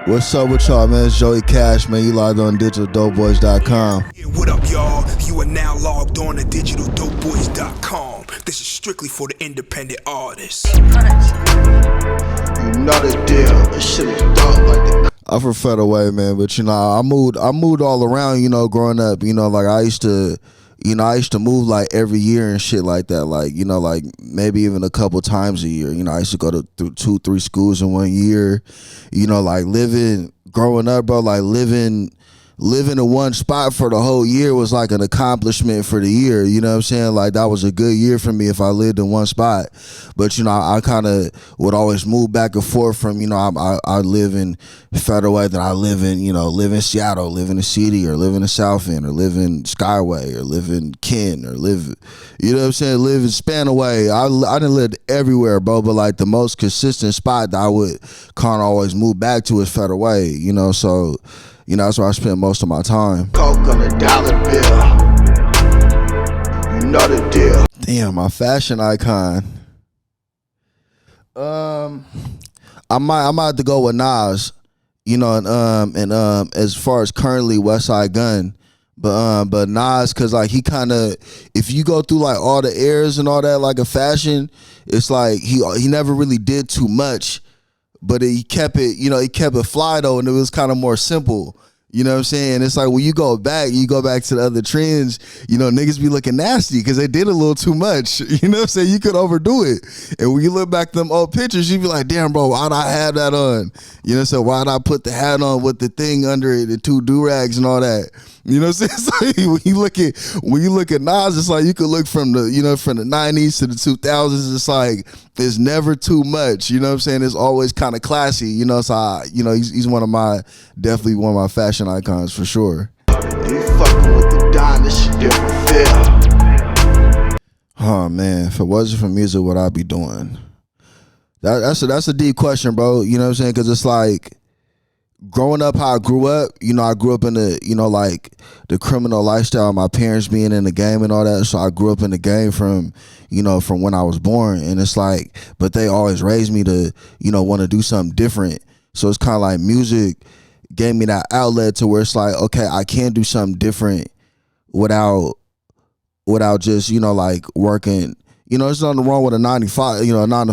What's up with y'all, man? It's Joey Kash, man. You logged on digitaldopeboys.com. Yeah, what up, y'all? You are now logged on to digitaldopeboys.com. This is strictly for the independent artists. You know the deal. This shit is dope like the I'm from Federal, man, but I moved all around, growing up. Like I used to move like every year and shit like that. Like, like maybe even a couple times a year. I used to go to 2-3 schools in 1 year. Like growing up, bro, like living in one spot for the whole year was like an accomplishment for the year. You know what I'm saying? Like that was a good year for me if I lived in one spot. But I kind of would always move back and forth from, I live in Federal, then I live in Seattle, live in the city, or live in the South End, or live in Skyway, or live in Ken, or live in Spanaway. I didn't live everywhere, bro, but like the most consistent spot that I would kind of always move back to is Federal, so that's where I spend most of my time. coke on a dollar bill. You know the deal. Damn, my fashion icon. I might have to go with Nas, and as far as currently Westside Gunn, but Nas, cause like he kind of, if you go through like all the eras and all that, like a fashion, it's like he never really did too much. But he kept it fly though, and it was kind of more simple. You know what I'm saying? It's like when you go back to the other trends, niggas be looking nasty because they did a little too much. You know what I'm saying? You could overdo it. And when you look back at them old pictures, you be like, damn, bro, why'd I have that on? So why'd I put the hat on with the thing under it, the 2 do-rags and all that? You know what I'm saying? So when you look at Nas, it's like you could look from the 90s to the 2000s. It's like it's never too much. You know what I'm saying? It's always kind of classy. So he's definitely one of my fashion icons for sure. You fucking with the Don, this shit different feel. Oh man, if it wasn't for music, what I'd be doing? That's a deep question, bro. You know what I'm saying? Because it's like, growing up how I grew up, I grew up in the, like the criminal lifestyle, my parents being in the game and all that. So I grew up in the game from when I was born. And it's like, but they always raised me to, want to do something different. So it's kind of like music gave me that outlet to where it's like, okay, I can do something different without just, like working. There's nothing wrong with a 9 to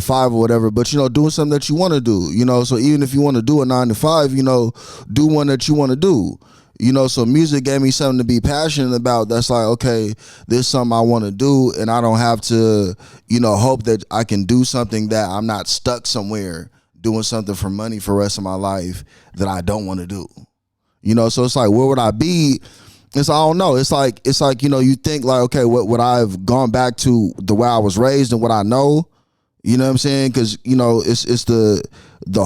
5 or whatever, but doing something that you want to do, so even if you want to do a 9 to 5, do one that you want to do, so music gave me something to be passionate about. That's like, okay, this is something I want to do, and I don't have to, hope that I can do something that I'm not stuck somewhere doing something for money for the rest of my life that I don't want to do, so it's like, where would I be? I don't know. It's like you think like, okay, what I've gone back to the way I was raised and what I know, you know what I'm saying? Because it's the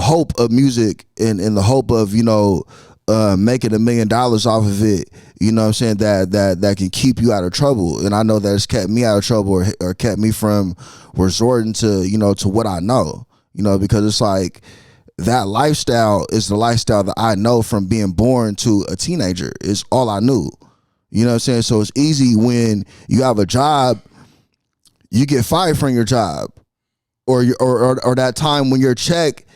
hope of music and the hope of making $1 million off of it. You know what I'm saying? That can keep you out of trouble, and I know that it's kept me out of trouble or kept me from resorting to to what I know. Because it's like, that lifestyle is the lifestyle that I know from being born to a teenager. It's all I knew. You know what I'm saying? So it's easy when you have a job, you get fired from your job, or that time when your check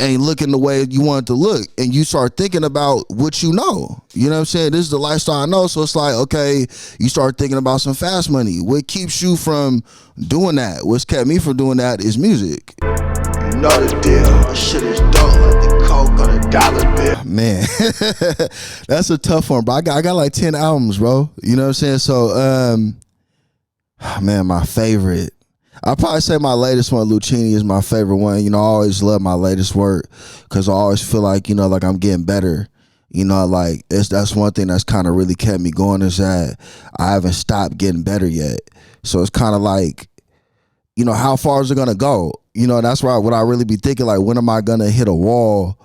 ain't looking the way you want it to look, and you start thinking about what you know. You know what I'm saying? This is the lifestyle I know. So it's like, okay, you start thinking about some fast money. What keeps you from doing that? What's kept me from doing that is music. You know the deal. This shit is dope like the coke on a dollar bill. Man, that's a tough one, bro. I got like 10 albums, bro. You know what I'm saying? So, man, my favorite, I'll probably say my latest one, Lucchini, is my favorite one. I always love my latest work because I always feel like, like I'm getting better. Like that's one thing that's kind of really kept me going, is that I haven't stopped getting better yet. So it's kind of like, how far is it going to go? That's why what I really be thinking, like, when am I going to hit a wall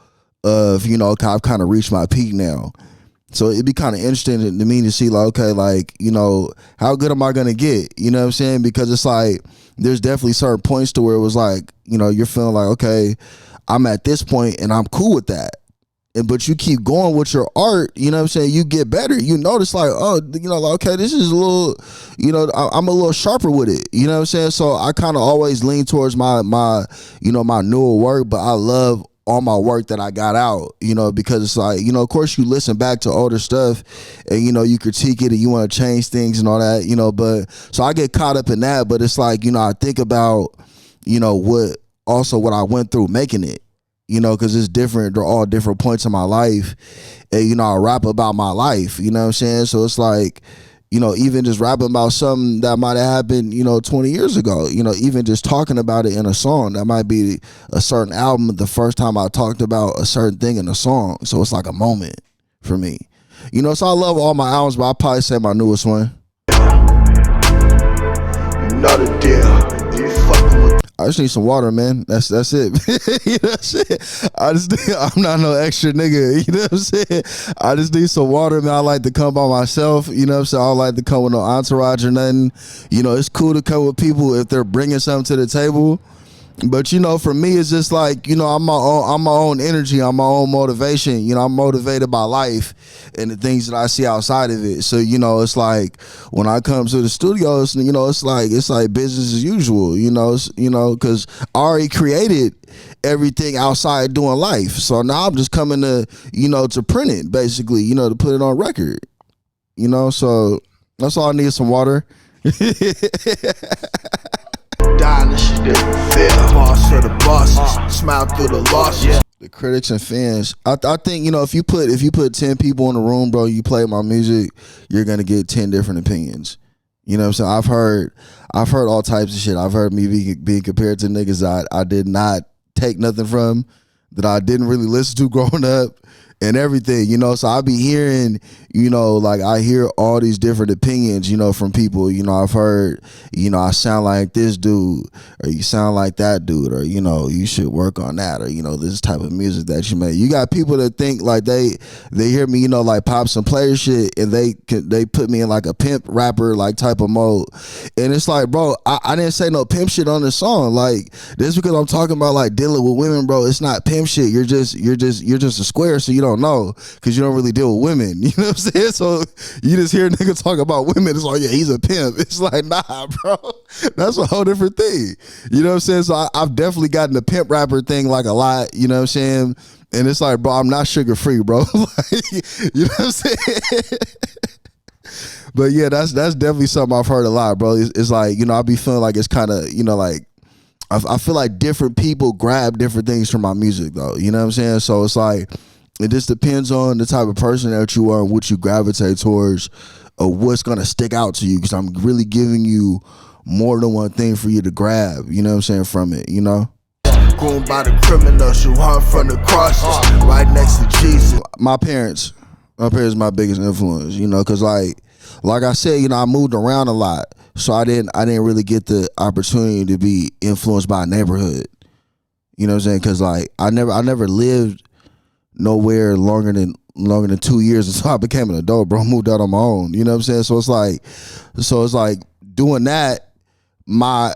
of, I've kind of reached my peak now. So it'd be kind of interesting to me to see, like, okay, like, how good am I going to get? You know what I'm saying? Because it's like, there's definitely certain points to where it was like, you're feeling like, okay, I'm at this point and I'm cool with that. But you keep going with your art, you know what I'm saying, you get better. You notice like, oh, like, okay, this is a little, I'm a little sharper with it, you know what I'm saying? So I kind of always lean towards my newer work, but I love all my work that I got out, you know, because it's like, you know, of course you listen back to older stuff and, you know, you critique it and you want to change things and all that, you know, but so I get caught up in that, but it's like, you know, I think about, you know, what I went through making it, you know, because it's different. They're all different points in my life. And, you know, I rap about my life, you know what I'm saying? So it's like, you know, even just rapping about something that might have happened, you know, 20 years ago, you know, even just talking about it in a song, that might be a certain album, the first time I talked about a certain thing in a song. So it's like a moment for me, you know, so I love all my albums, but I'll probably say my newest one. Not a deal. You fucking with I just need some water, man. That's it. You know what I'm saying? I'm not no extra nigga. You know what I'm saying? I just need some water, man. I like to come by myself. You know what I'm saying? I don't like to come with no entourage or nothing. You know, it's cool to come with people if they're bringing something to the table. But, you know, for me, it's just like, you know, I'm my own energy. I'm my own motivation. You know, I'm motivated by life and the things that I see outside of it. So, you know, it's like when I come to the studio, you know, it's like business as usual, you know, because I already created everything outside doing life. So now I'm just coming to, you know, to print it, basically, you know, to put it on record, you know. So that's all I need, some water. dying, this shit didn't feel. Boss of the bosses, smile through the losses. The critics and fans. I think, you know, if you put 10 people in the room, bro, you play my music, you're gonna get 10 different opinions. You know what I'm saying? I've heard all types of shit. I've heard me being compared to niggas that I did not take nothing from, that I didn't really listen to growing up, and everything, you know. So I be hearing, you know, like I hear all these different opinions, you know, from people. You know, I've heard, you know, I sound like this dude, or you sound like that dude, or, you know, you should work on that, or, you know, this type of music that you make. You got people that think like they hear me, you know, like pop some player shit, and they put me in like a pimp rapper like type of mode, and it's like, bro, I didn't say no pimp shit on the song. Like, this because I'm talking about like dealing with women, bro. It's not pimp shit. You're just a square, so you don't know, because you don't really deal with women. You know what I'm saying? So you just hear a nigga talk about women, it's like, yeah, he's a pimp. It's like, nah, bro, that's a whole different thing. You know what I'm saying? So I've definitely gotten the pimp rapper thing like a lot. You know what I'm saying? And it's like, bro, I'm not sugar free, bro. Like, you know what I'm saying? But yeah, that's definitely something I've heard a lot, bro. It's like, you know, I be feeling like it's kind of, you know, like I feel like different people grab different things from my music, though. You know what I'm saying? So it's like, it just depends on the type of person that you are and what you gravitate towards, or what's gonna stick out to you. Because I'm really giving you more than one thing for you to grab. You know what I'm saying, from it. You know. Groomed by the criminals who hung from the crosses, right next to Jesus. My parents are my biggest influence. You know, because like I said, you know, I moved around a lot, so I didn't really get the opportunity to be influenced by a neighborhood. You know what I'm saying? Because like I never lived nowhere longer than 2 years until I became an adult, bro. I moved out on my own. You know what I'm saying? So it's like doing that, my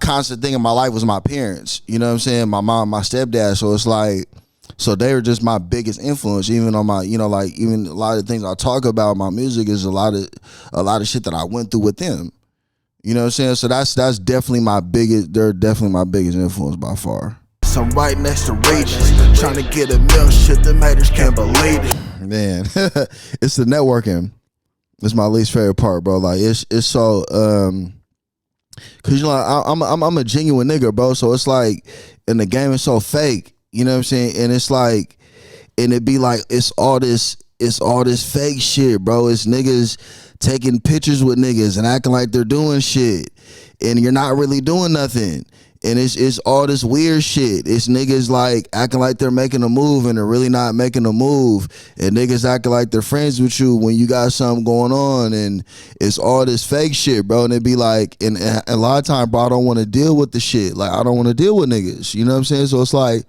constant thing in my life was my parents. You know what I'm saying? My mom, my stepdad. So it's like, so they were just my biggest influence, even on my, you know, like even a lot of things I talk about in my music is a lot of shit that I went through with them. You know what I'm saying? So that's definitely they're definitely my biggest influence by far. I'm right next to Regis, trying to get a meal, shit, the haters can't believe it. Man, it's the networking. It's my least favorite part, bro. Like it's so cause you know, like, I'm a genuine nigga, bro. So it's like, and the game is so fake, you know what I'm saying? And it's like, and it be like, it's all this fake shit, bro. It's niggas taking pictures with niggas and acting like they're doing shit, and you're not really doing nothing. And it's all this weird shit. It's niggas like acting like they're making a move and they're really not making a move. And niggas acting like they're friends with you when you got something going on. And it's all this fake shit, bro. And it be like, and a lot of time, bro, I don't want to deal with the shit. Like, I don't want to deal with niggas. You know what I'm saying? So it's like,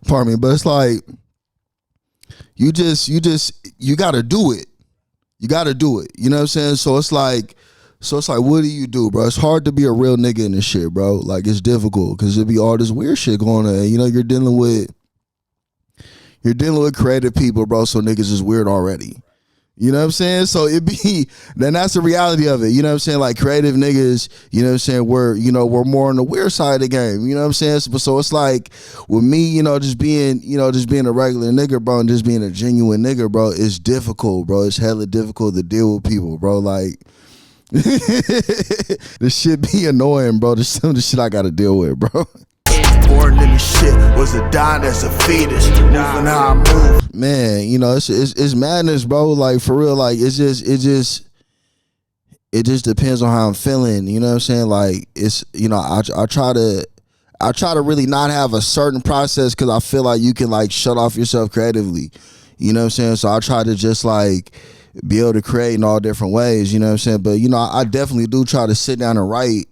pardon me, but it's like, you got to do it. You got to do it. You know what I'm saying? So it's like, what do you do, bro? It's hard to be a real nigga in this shit, bro. Like, it's difficult because there be all this weird shit going on. You know, you're dealing with creative people, bro. So niggas is weird already. You know what I'm saying? So then that's the reality of it. You know what I'm saying? Like creative niggas, you know what I'm saying? We're more on the weird side of the game. You know what I'm saying? So it's like with me, just being a regular nigga, bro, and just being a genuine nigga, bro, it's difficult, bro. It's hella difficult to deal with people, bro. Like this shit be annoying, bro. Some of the shit I gotta deal with, bro. Born in the shit, was a dying as a fetus, moving how I move. Man, it's madness, bro. Like for real, like it just depends on how I'm feeling. You know what I'm saying? Like it's I try to really not have a certain process because I feel like you can like shut off yourself creatively. You know what I'm saying? So I try to just like be able to create in all different ways. You know what I'm saying? But I definitely do try to sit down and write.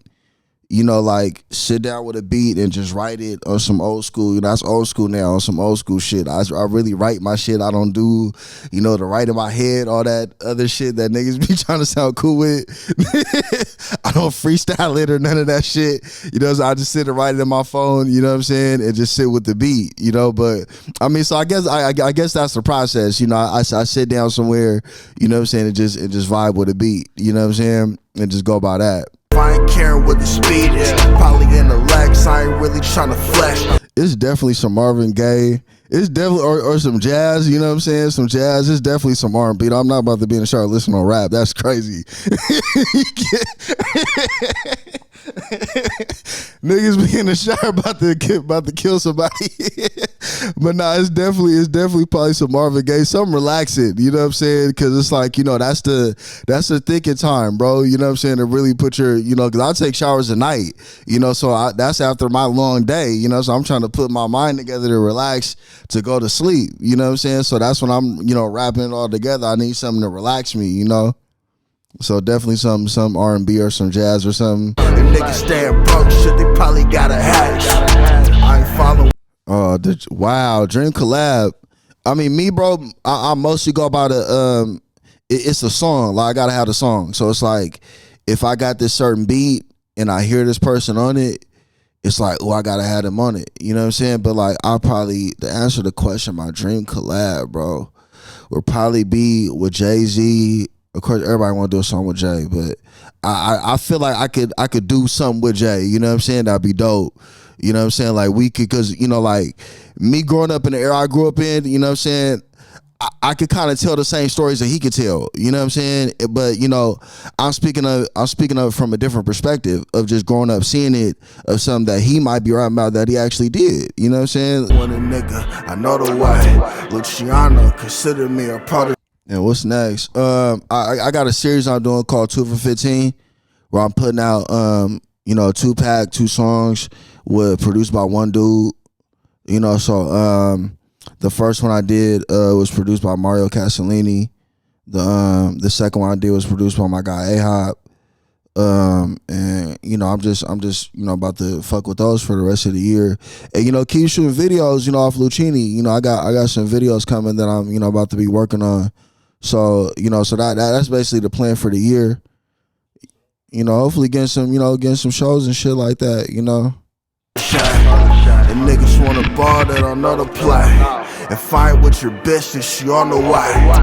Like sit down with a beat and just write it on some old school. That's old school now, on some old school shit. I really write my shit. I don't do, the write in my head, all that other shit that niggas be trying to sound cool with. I don't freestyle it or none of that shit. So I just sit and write it in my phone, you know what I'm saying, and just sit with the beat, But I mean, so I guess that's the process. I sit down somewhere, you know what I'm saying, and just vibe with a beat, you know what I'm saying, and just go by that. I ain't caring what the speed is. Probably in the legs, I ain't really trying to flex. It's definitely some Marvin Gaye. It's definitely or some jazz, you know what I'm saying? Some jazz. It's definitely some R&B. I'm not about to be in the shower listening to rap. That's crazy. Niggas be in the shower about to kill somebody. But nah, it's definitely probably some Marvin Gaye, something relaxing, you know what I'm saying? Cause it's like, that's the thinking time, bro. You know what I'm saying? To really put your, cause I take showers at night, so that's after my long day, so I'm trying to put my mind together to relax, to go to sleep, you know what I'm saying? So that's when I'm, wrapping it all together. I need something to relax me, So definitely some R&B or some jazz or something. Them niggas staying broke, shit, they probably got a hat. I ain't following. Oh, wow, Dream collab. I mean, me, bro, I mostly go by it's a song. Like I gotta have the song. So it's like if I got this certain beat and I hear this person on it, it's like, I gotta have them on it. You know what I'm saying? But like to answer the question, my dream collab, bro, would probably be with Jay-Z. Of course, everybody want to do a song with Jay, but I feel like I could do something with Jay. You know what I'm saying? That'd be dope. You know what I'm saying? Like we could, cause like me growing up in the era I grew up in, you know what I'm saying? I could kind of tell the same stories that he could tell. You know what I'm saying? But I'm speaking of it from a different perspective of just growing up seeing it of something that he might be right about that he actually did. You know what I'm saying? When a nigga, I know the way. Luciano consider me a part of. And what's next? I got a series I'm doing called 2 for 15, where I'm putting out 2-pack, 2 songs produced by one dude. So the first one I did was produced by Mario Castellini. The second one I did was produced by my guy A-Hop. And I'm just about to fuck with those for the rest of the year. And keep shooting videos, off Lucchini. I got some videos coming that I'm about to be working on. So that's basically the plan for the year. Hopefully getting some shows and shit like that. And niggas want a ball that don't know the play and fight with your bitch and she on the way.